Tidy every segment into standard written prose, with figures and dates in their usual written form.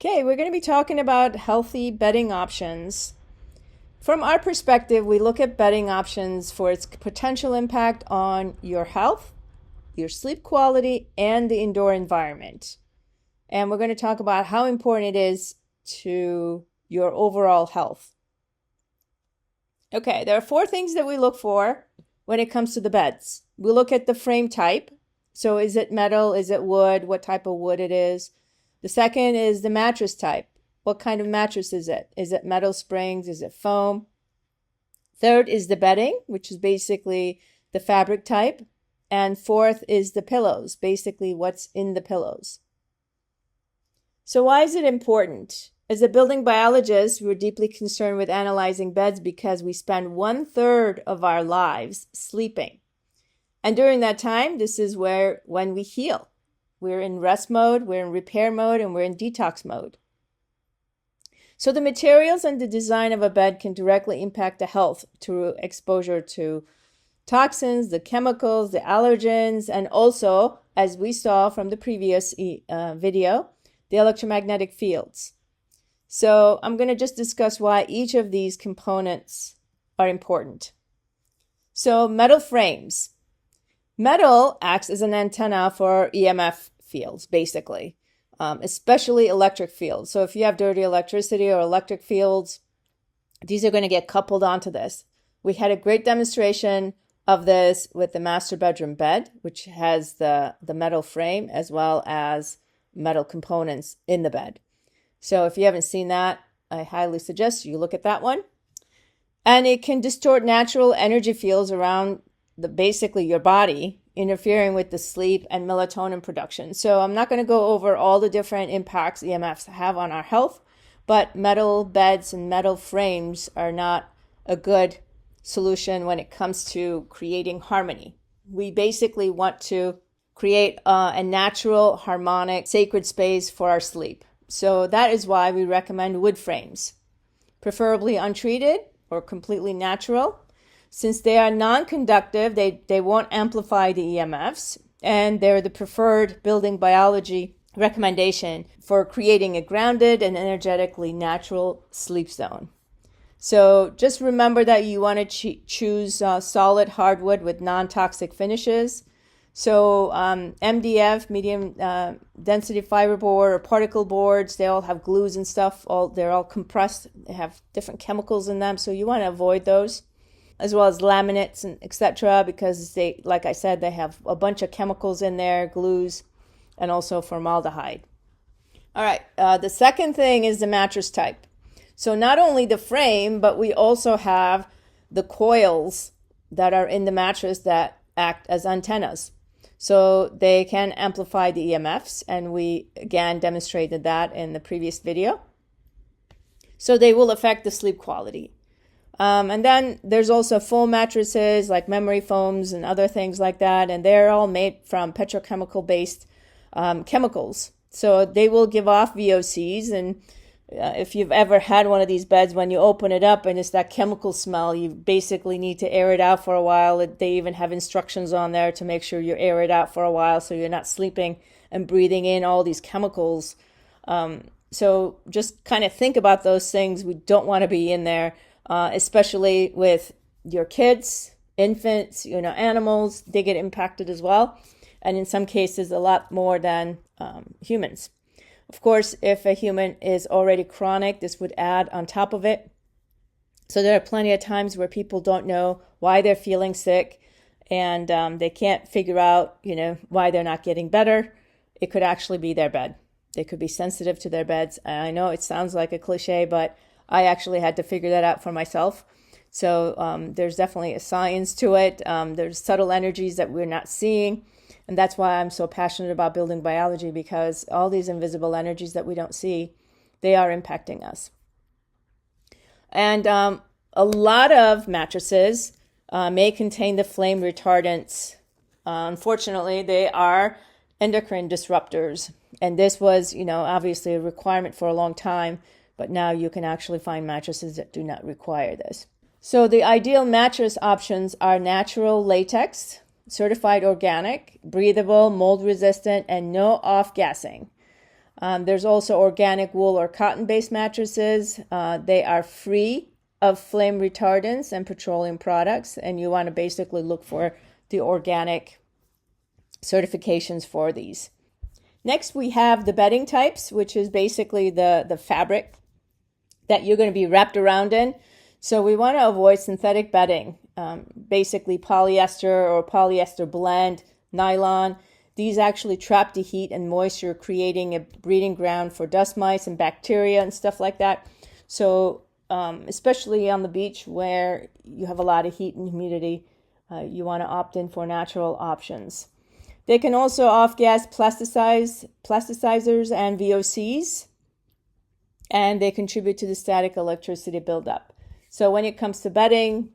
Okay, we're going to be talking about healthy bedding options. From our perspective, we look at bedding options for its potential impact on your health, your sleep quality, and the indoor environment. And we're going to talk about how important it is to your overall health. Okay, there are 4 things that we look for when it comes to the beds. We look at the frame type. So is it metal? Is it wood? What type of wood it is? The second is the mattress type. What kind of mattress is it? Is it metal springs? Is it foam? Third is the bedding, which is basically the fabric type. And fourth is the pillows, basically what's in the pillows. So why is it important? As a building biologist, we're deeply concerned with analyzing beds because we spend 1/3 of our lives sleeping. And during that time, this is when we heal. We're in rest mode, we're in repair mode, and we're in detox mode. So the materials and the design of a bed can directly impact the health through exposure to toxins, the chemicals, the allergens, and also, as we saw from the previous video, the electromagnetic fields. So I'm going to just discuss why each of these components are important. So metal frames. Metal acts as an antenna for EMF fields, basically, especially electric fields. So if you have dirty electricity or electric fields, these are going to get coupled onto this. We had a great demonstration of this with the master bedroom bed, which has the metal frame as well as metal components in the bed. So if you haven't seen that, I highly suggest you look at that one. And it can distort natural energy fields around basically your body, interfering with the sleep and melatonin production. So I'm not going to go over all the different impacts EMFs have on our health, but metal beds and metal frames are not a good solution when it comes to creating harmony. We basically want to create a natural, harmonic, sacred space for our sleep. So that is why we recommend wood frames, preferably untreated or completely natural. Since they are non-conductive, they won't amplify the EMFs, and they're the preferred building biology recommendation for creating a grounded and energetically natural sleep zone. So just remember that you want to choose solid hardwood with non-toxic finishes. So MDF, medium density fiberboard or particle boards, they all have glues and stuff. They're all compressed. They have different chemicals in them, so you want to avoid those, as well as laminates and etc., because they, like I said, they have a bunch of chemicals in there, glues, and also formaldehyde. All right, the second thing is the mattress type. So not only the frame, but we also have the coils that are in the mattress that act as antennas. So they can amplify the EMFs, and we again demonstrated that in the previous video. So they will affect the sleep quality. And then there's also foam mattresses like memory foams and other things like that, and they're all made from petrochemical-based chemicals. So they will give off VOCs, and if you've ever had one of these beds, when you open it up and it's that chemical smell, you basically need to air it out for a while. They even have instructions on there to make sure you air it out for a while so you're not sleeping and breathing in all these chemicals. So just kind of think about those things. We don't want to be in there, especially with your kids, infants, animals. They get impacted as well, and in some cases a lot more than humans. Of course, if a human is already chronic, this would add on top of it. So there are plenty of times where people don't know why they're feeling sick, and they can't figure out, why they're not getting better. It could actually be their bed. They could be sensitive to their beds. I know it sounds like a cliche, but I actually had to figure that out for myself. So there's definitely a science to it. There's subtle energies that we're not seeing. And that's why I'm so passionate about building biology, because all these invisible energies that we don't see, they are impacting us. And a lot of mattresses may contain the flame retardants. Unfortunately, they are endocrine disruptors. And this was, obviously a requirement for a long time, but now you can actually find mattresses that do not require this. So the ideal mattress options are natural latex, certified organic, breathable, mold resistant, and no off-gassing. There's also organic wool or cotton-based mattresses. They are free of flame retardants and petroleum products, and you want to basically look for the organic certifications for these. Next, we have the bedding types, which is basically the fabric that you're going to be wrapped around in. So we want to avoid synthetic bedding, basically polyester or polyester blend, nylon. These actually trap the heat and moisture, creating a breeding ground for dust mites and bacteria and stuff like that. So especially on the beach where you have a lot of heat and humidity, you want to opt in for natural options. They can also off-gas plasticizers and VOCs, and they contribute to the static electricity buildup. So when it comes to bedding,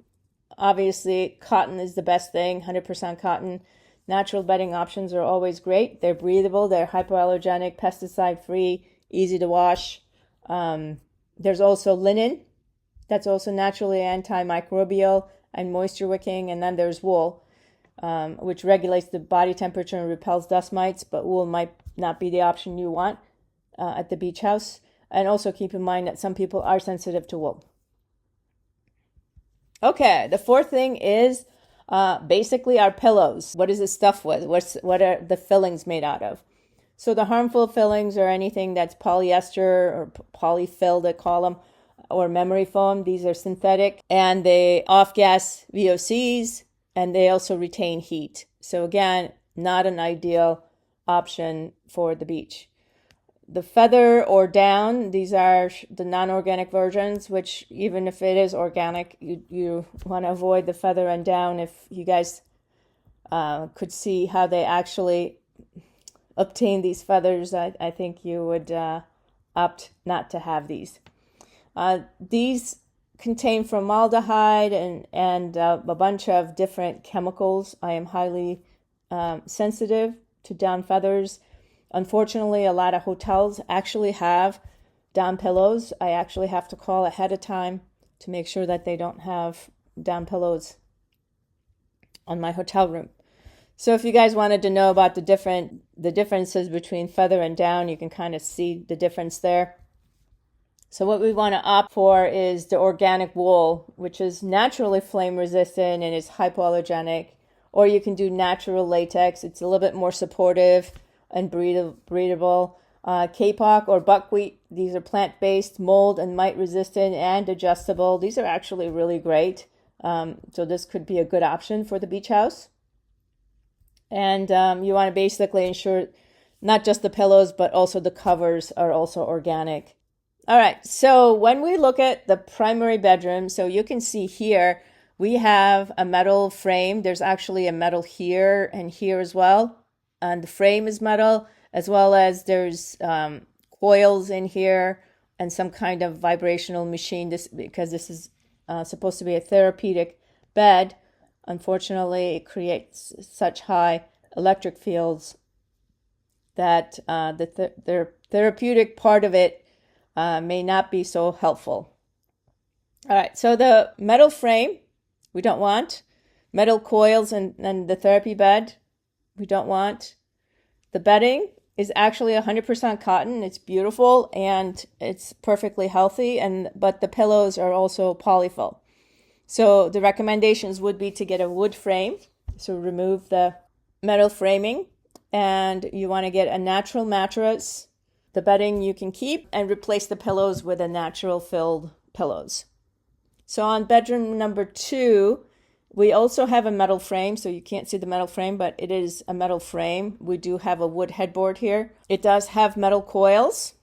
obviously cotton is the best thing, 100% cotton. Natural bedding options are always great. They're breathable, they're hypoallergenic, pesticide-free, easy to wash. There's also linen. That's also naturally antimicrobial and moisture wicking. And then there's wool, which regulates the body temperature and repels dust mites, but wool might not be the option you want at the beach house. And also keep in mind that some people are sensitive to wool. Okay, the fourth thing is basically our pillows. What is it stuffed with? What are the fillings made out of? So the harmful fillings are anything that's polyester or polyfill, they call them, or memory foam. These are synthetic, and they off-gas VOCs, and they also retain heat. So again, not an ideal option for the beach. The feather or down, these are the non-organic versions, which even if it is organic, you want to avoid the feather and down. If you guys could see how they actually obtain these feathers, I think you would opt not to have these. These contain formaldehyde and a bunch of different chemicals. I am highly sensitive to down feathers. Unfortunately, a lot of hotels actually have down pillows. I actually have to call ahead of time to make sure that they don't have down pillows on my hotel room. So if you guys wanted to know about the differences between feather and down, you can kind of see the difference there. So what we want to opt for is the organic wool, which is naturally flame resistant and is hypoallergenic. Or you can do natural latex. It's a little bit more supportive and breathable. Kapok or buckwheat, these are plant-based, mold and mite resistant and adjustable. These are actually really great. So this could be a good option for the beach house. And you want to basically ensure not just the pillows, but also the covers are also organic. All right, so when we look at the primary bedroom, so you can see here, we have a metal frame. There's actually a metal here and here as well. And the frame is metal, as well as there's coils in here and some kind of vibrational machine, because this is supposed to be a therapeutic bed. Unfortunately, it creates such high electric fields that the therapeutic part of it may not be so helpful. All right, so the metal frame, we don't want. Metal coils and the therapy bed, we don't want. The bedding is actually 100% cotton. It's beautiful and it's perfectly healthy, but the pillows are also polyfill. So the recommendations would be to get a wood frame. So remove the metal framing, and you want to get a natural mattress. The bedding you can keep and replace the pillows with a natural filled pillows. So on bedroom number 2, we also have a metal frame, so you can't see the metal frame, but it is a metal frame. We do have a wood headboard here. It does have metal coils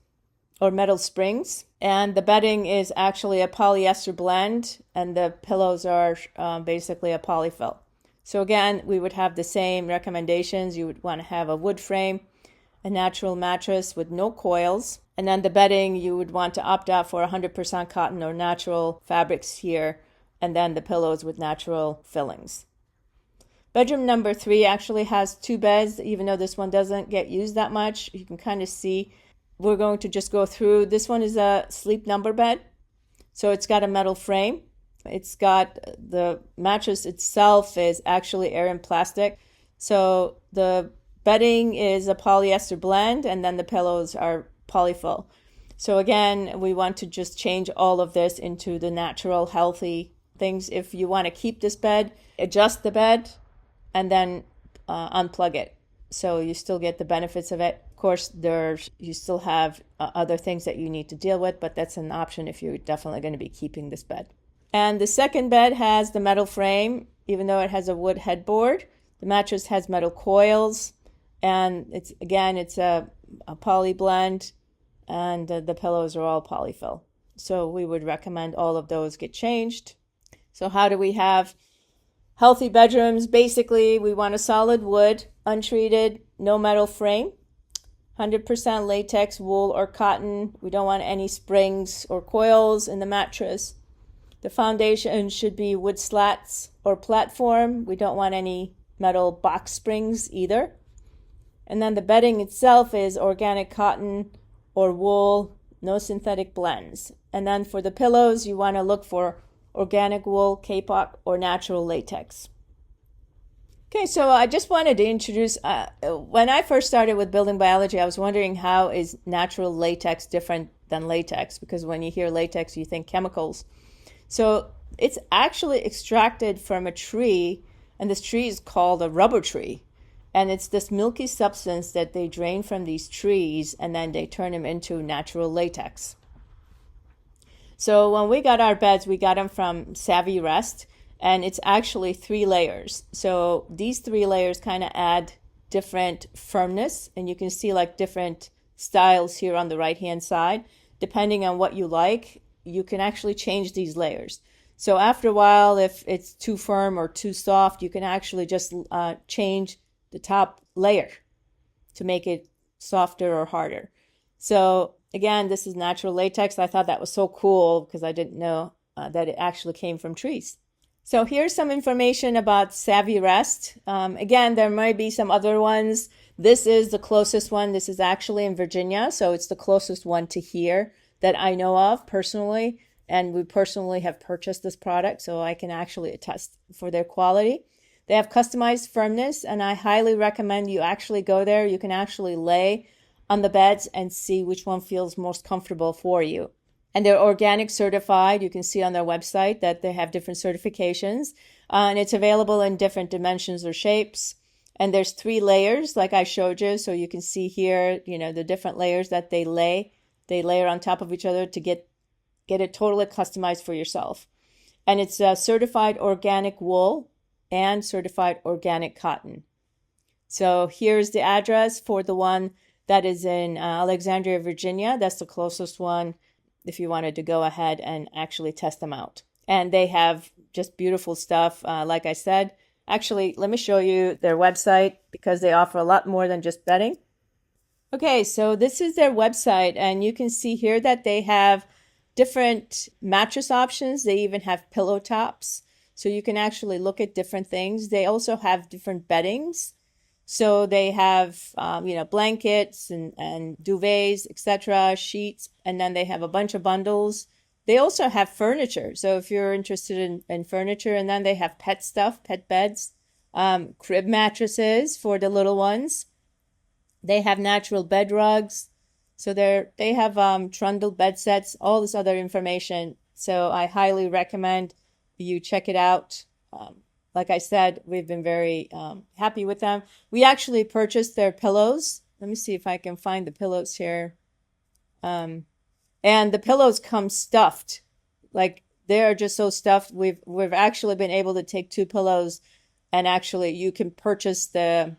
or metal springs, and the bedding is actually a polyester blend, and the pillows are basically a polyfill. So again, we would have the same recommendations. You would want to have a wood frame, a natural mattress with no coils, and then the bedding, you would want to opt out for 100% cotton or natural fabrics here, and then the pillows with natural fillings. Bedroom number 3 actually has 2 beds, even though this one doesn't get used that much. You can kind of see. We're going to just go through. This one is a sleep number bed. So it's got a metal frame. It's got the mattress itself is actually air and plastic. So the bedding is a polyester blend, and then the pillows are polyfill. So again, we want to just change all of this into the natural, healthy things. If you want to keep this bed, adjust the bed and then unplug it. So you still get the benefits of it. Of course, you still have other things that you need to deal with, but that's an option if you're definitely going to be keeping this bed. And the second bed has the metal frame, even though it has a wood headboard. The mattress has metal coils, and it's a poly blend, and the pillows are all polyfill. So we would recommend all of those get changed. So how do we have healthy bedrooms? Basically, we want a solid wood, untreated, no metal frame, 100% latex, wool, or cotton. We don't want any springs or coils in the mattress. The foundation should be wood slats or platform. We don't want any metal box springs either. And then the bedding itself is organic cotton or wool, no synthetic blends. And then for the pillows, you want to look for organic wool, kapok, or natural latex. Okay, so I just wanted to introduce, when I first started with building biology, I was wondering how is natural latex different than latex? Because when you hear latex, you think chemicals. So it's actually extracted from a tree, and this tree is called a rubber tree. And it's this milky substance that they drain from these trees, and then they turn them into natural latex. So when we got our beds, we got them from Savvy Rest, and it's actually 3 layers. So these 3 layers kind of add different firmness, and you can see like different styles here on the right-hand side. Depending on what you like, you can actually change these layers. So after a while, if it's too firm or too soft, you can actually just change the top layer to make it softer or harder. So again, this is natural latex. I thought that was so cool because I didn't know that it actually came from trees. So here's some information about Savvy Rest. Again, there might be some other ones. This is the closest one. This is actually in Virginia, so it's the closest one to here that I know of personally. And we personally have purchased this product, so I can actually attest for their quality. They have customized firmness, and I highly recommend you actually go there. You can actually lay on the beds and see which one feels most comfortable for you. And they're organic certified. You can see on their website that they have different certifications, and it's available in different dimensions or shapes. And there's 3 layers, like I showed you. So you can see here, the different layers that they lay. They layer on top of each other to get it totally customized for yourself. And it's certified organic wool and certified organic cotton. So here's the address for the one that is in Alexandria, Virginia. That's the closest one if you wanted to go ahead and actually test them out. And they have just beautiful stuff. Like I said, actually, let me show you their website because they offer a lot more than just bedding. Okay, so this is their website, and you can see here that they have different mattress options. They even have pillow tops. So you can actually look at different things. They also have different beddings. So they have, blankets and duvets, etc., sheets, and then they have a bunch of bundles. They also have furniture. So if you're interested in furniture, and then they have pet stuff, pet beds, crib mattresses for the little ones. They have natural bed rugs. So they have trundle bed sets, all this other information. So I highly recommend you check it out. Like I said, we've been very happy with them. We actually purchased their pillows. Let me see if I can find the pillows here. And the pillows come stuffed. Like they are just so stuffed. We've actually been able to take 2 pillows, and actually you can purchase the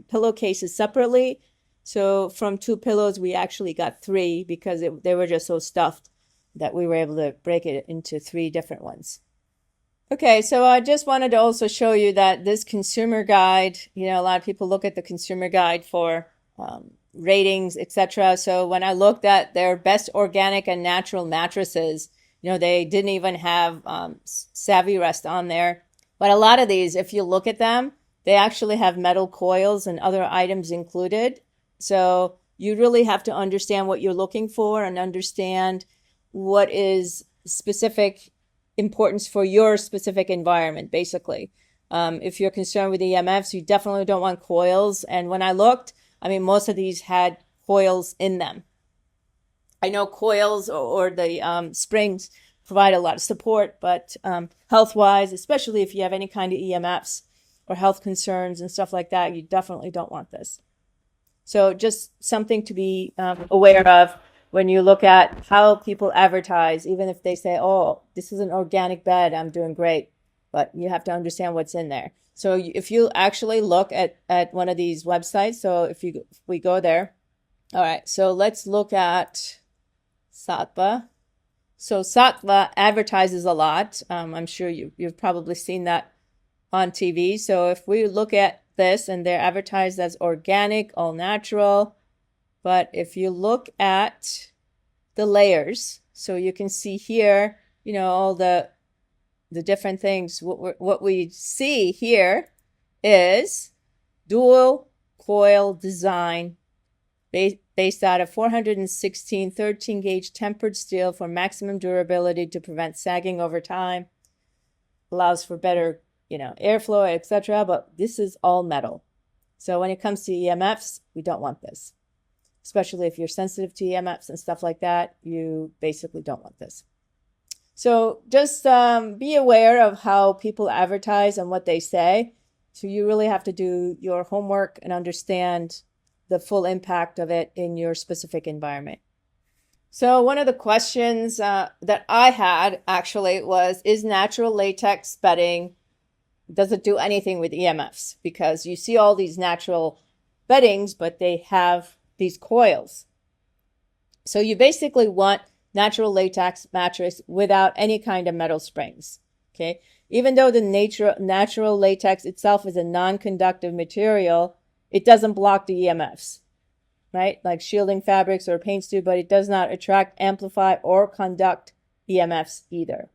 pillowcases separately. So from 2 pillows, we actually got 3 because they were just so stuffed that we were able to break it into 3 different ones. Okay, so I just wanted to also show you that this consumer guide, a lot of people look at the consumer guide for ratings, etc. So when I looked at their best organic and natural mattresses, they didn't even have Savvy Rest on there. But a lot of these, if you look at them, they actually have metal coils and other items included. So you really have to understand what you're looking for and understand what is specific importance for your specific environment, basically. If you're concerned with EMFs, you definitely don't want coils. And when I looked, I mean, most of these had coils in them. I know coils or the springs provide a lot of support, but health-wise, especially if you have any kind of EMFs or health concerns and stuff like that, you definitely don't want this. So just something to be aware of when you look at how people advertise, even if they say, oh, this is an organic bed, I'm doing great. But you have to understand what's in there. So if you actually look at one of these websites, so if we go there, all right, so let's look at Sattva. So Sattva advertises a lot. I'm sure you've probably seen that on TV. So if we look at this, and they're advertised as organic, all natural. But if you look at the layers, so you can see here, you know, all the different things. What we see here is dual coil design based out of 416 13 gauge tempered steel for maximum durability to prevent sagging over time. Allows for better, you know, airflow, etc. But this is all metal. So when it comes to EMFs, we don't want this. Especially if you're sensitive to EMFs and stuff like that, you basically don't want this. So just be aware of how people advertise and what they say. So you really have to do your homework and understand the full impact of it in your specific environment. So one of the questions that I had actually was, is natural latex bedding, does it do anything with EMFs? Because you see all these natural beddings, but they have these coils. So you basically want natural latex mattress without any kind of metal springs, okay? Even though the natural latex itself is a non-conductive material, it doesn't block the EMFs, right? Like shielding fabrics or paints do, but it does not attract, amplify, or conduct EMFs either.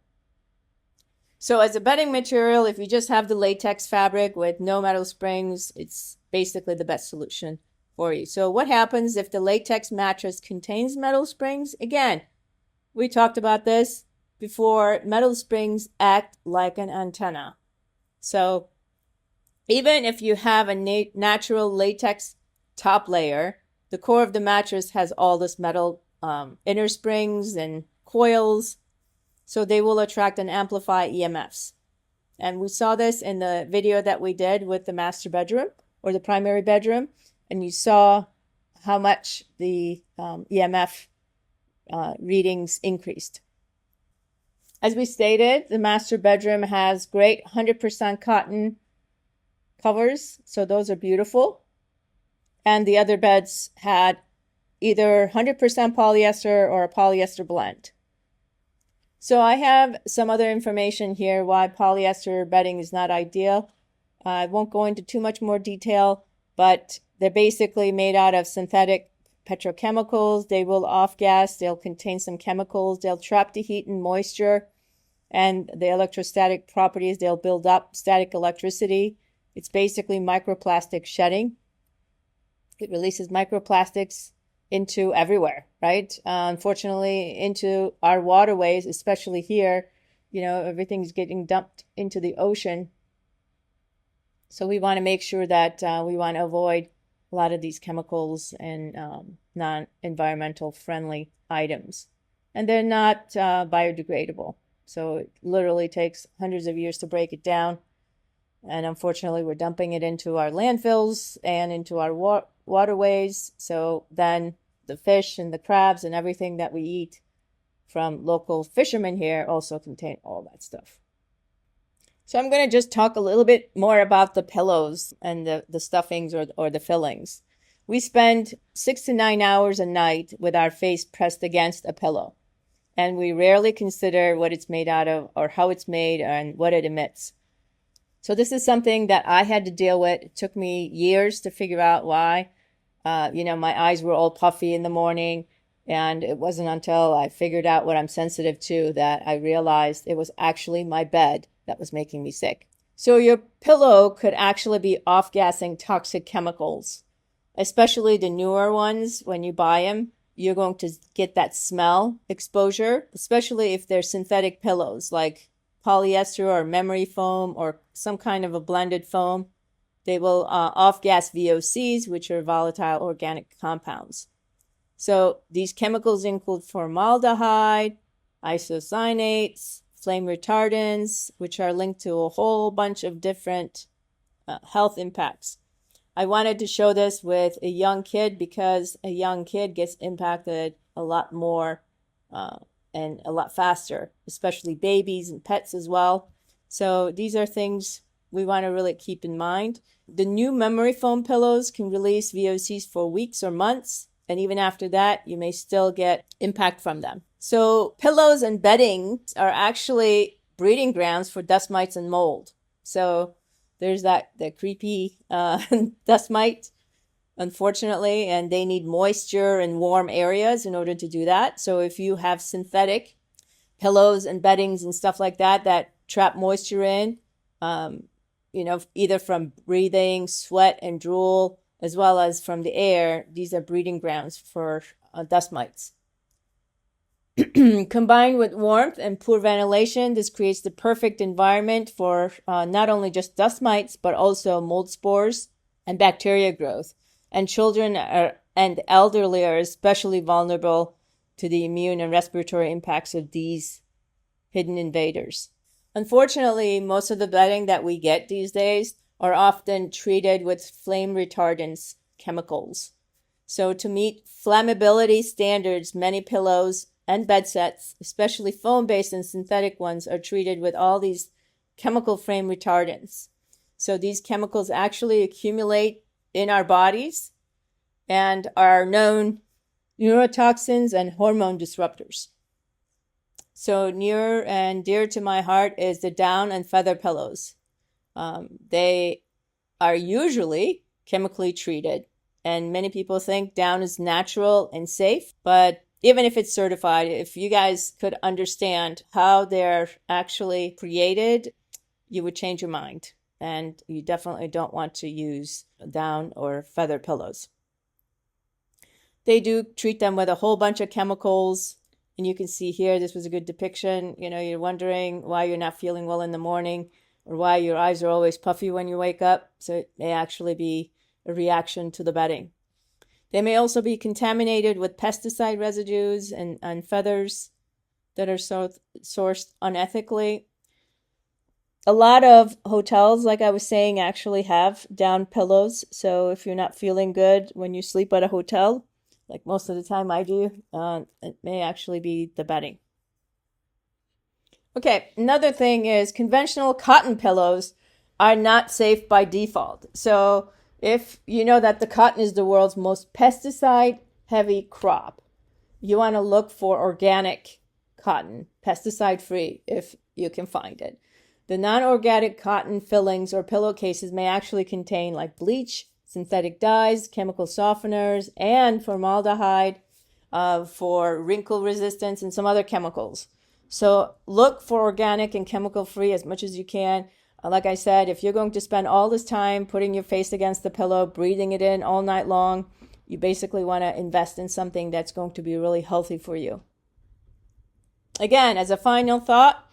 So as a bedding material, if you just have the latex fabric with no metal springs, it's basically the best solution for you. So what happens if the latex mattress contains metal springs? Again, we talked about this before. Metal springs act like an antenna. So even if you have a natural latex top layer, the core of the mattress has all this metal inner springs and coils. So they will attract and amplify EMFs. And we saw this in the video that we did with the master bedroom or the primary bedroom. And you saw how much the EMF readings increased. As we stated, the master bedroom has great 100% cotton covers. So those are beautiful. And the other beds had either 100% polyester or a polyester blend. So I have some other information here why polyester bedding is not ideal. I won't go into too much more detail, but they're basically made out of synthetic petrochemicals. They will off-gas. They'll contain some chemicals. They'll trap the heat and moisture and the electrostatic properties. They'll build up static electricity. It's basically microplastic shedding. It releases microplastics into everywhere, right? Unfortunately, into our waterways, especially here, you know, everything's getting dumped into the ocean. So we want to make sure that we want to avoid a lot of these chemicals and non-environmental friendly items. And they're not biodegradable. So it literally takes hundreds of years to break it down. And unfortunately, we're dumping it into our landfills and into our waterways. So then the fish and the crabs and everything that we eat from local fishermen here also contain all that stuff. So I'm going to just talk a little bit more about the pillows and the stuffings or the fillings. We spend 6 to 9 hours a night with our face pressed against a pillow. And we rarely consider what it's made out of or how it's made and what it emits. So this is something that I had to deal with. It took me years to figure out why. My eyes were all puffy in the morning. And it wasn't until I figured out what I'm sensitive to that I realized it was actually my bed that was making me sick. So your pillow could actually be off-gassing toxic chemicals, especially the newer ones. When you buy them, you're going to get that smell exposure, especially if they're synthetic pillows like polyester or memory foam or some kind of a blended foam. They will off-gas VOCs, which are volatile organic compounds. So these chemicals include formaldehyde, isocyanates, flame retardants, which are linked to a whole bunch of different health impacts. I wanted to show this with a young kid because a young kid gets impacted a lot more and a lot faster, especially babies and pets as well. So these are things we want to really keep in mind. The new memory foam pillows can release VOCs for weeks or months, and even after that, you may still get impact from them. So pillows and bedding are actually breeding grounds for dust mites and mold. So there's the creepy dust mite, unfortunately, and they need moisture and warm areas in order to do that. So if you have synthetic pillows and beddings and stuff like that trap moisture in, either from breathing, sweat, and drool, as well as from the air, these are breeding grounds for dust mites. Combined with warmth and poor ventilation, this creates the perfect environment for not only just dust mites, but also mold spores and bacteria growth. And children and elderly are especially vulnerable to the immune and respiratory impacts of these hidden invaders. Unfortunately, most of the bedding that we get these days are often treated with flame retardants chemicals. So to meet flammability standards, many pillows and bed sets, especially foam-based and synthetic ones, are treated with all these chemical flame retardants. So these chemicals actually accumulate in our bodies and are known neurotoxins and hormone disruptors. So near and dear to my heart is the down and feather pillows. They are usually chemically treated, and many people think down is natural and safe, but even if it's certified, if you guys could understand how they're actually created, you would change your mind. And you definitely don't want to use down or feather pillows. They do treat them with a whole bunch of chemicals. And you can see here, this was a good depiction. You're wondering why you're not feeling well in the morning or why your eyes are always puffy when you wake up. So it may actually be a reaction to the bedding. They may also be contaminated with pesticide residues and feathers that are sourced unethically. A lot of hotels, like I was saying, actually have down pillows. So if you're not feeling good when you sleep at a hotel, like most of the time I do, it may actually be the bedding. Okay, another thing is conventional cotton pillows are not safe by default. So if you know that the cotton is the world's most pesticide-heavy crop, you want to look for organic cotton, pesticide-free, if you can find it. The non-organic cotton fillings or pillowcases may actually contain like bleach, synthetic dyes, chemical softeners, and formaldehyde for wrinkle resistance and some other chemicals. So look for organic and chemical-free as much as you can. Like I said, if you're going to spend all this time putting your face against the pillow, breathing it in all night long, you basically want to invest in something that's going to be really healthy for you. Again, as a final thought,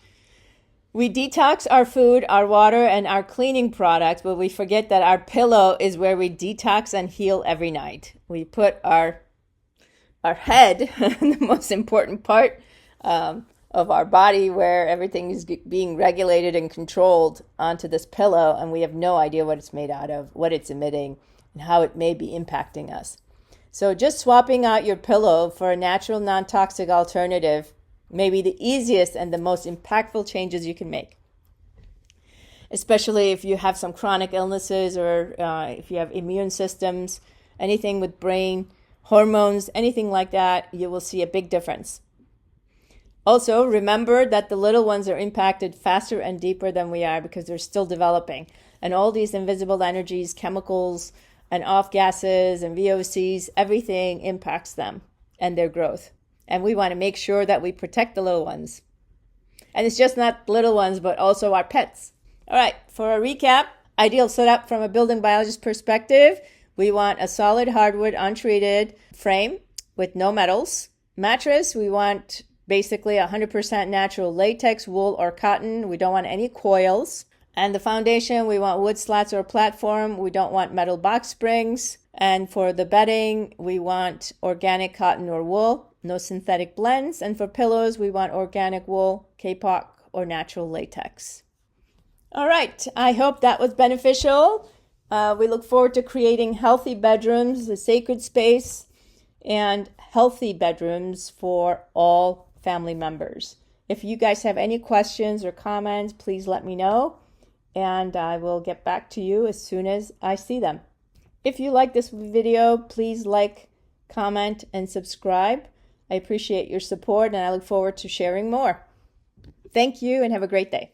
we detox our food, our water, and our cleaning products, but we forget that our pillow is where we detox and heal every night. We put our head, the most important part of our body where everything is being regulated and controlled, onto this pillow, and we have no idea what it's made out of, what it's emitting, and how it may be impacting us. So just swapping out your pillow for a natural, non-toxic alternative may be the easiest and the most impactful changes you can make. Especially if you have some chronic illnesses or if you have immune systems, anything with brain, hormones, anything like that, you will see a big difference. Also, remember that the little ones are impacted faster and deeper than we are because they're still developing. And all these invisible energies, chemicals, and off gases and VOCs, everything impacts them and their growth. And we want to make sure that we protect the little ones. And it's just not little ones, but also our pets. All right, for a recap, ideal setup from a building biologist perspective, we want a solid hardwood untreated frame with no metals. Mattress, we want basically 100% natural latex, wool, or cotton. We don't want any coils. And the foundation, we want wood slats or platform. We don't want metal box springs. And for the bedding, we want organic cotton or wool, no synthetic blends. And for pillows, we want organic wool, kapok, or natural latex. All right, I hope that was beneficial. We look forward to creating healthy bedrooms, a sacred space, and healthy bedrooms for all family members. If you guys have any questions or comments, please let me know, and I will get back to you as soon as I see them. If you like this video, please like, comment, and subscribe. I appreciate your support, and I look forward to sharing more. Thank you, and have a great day.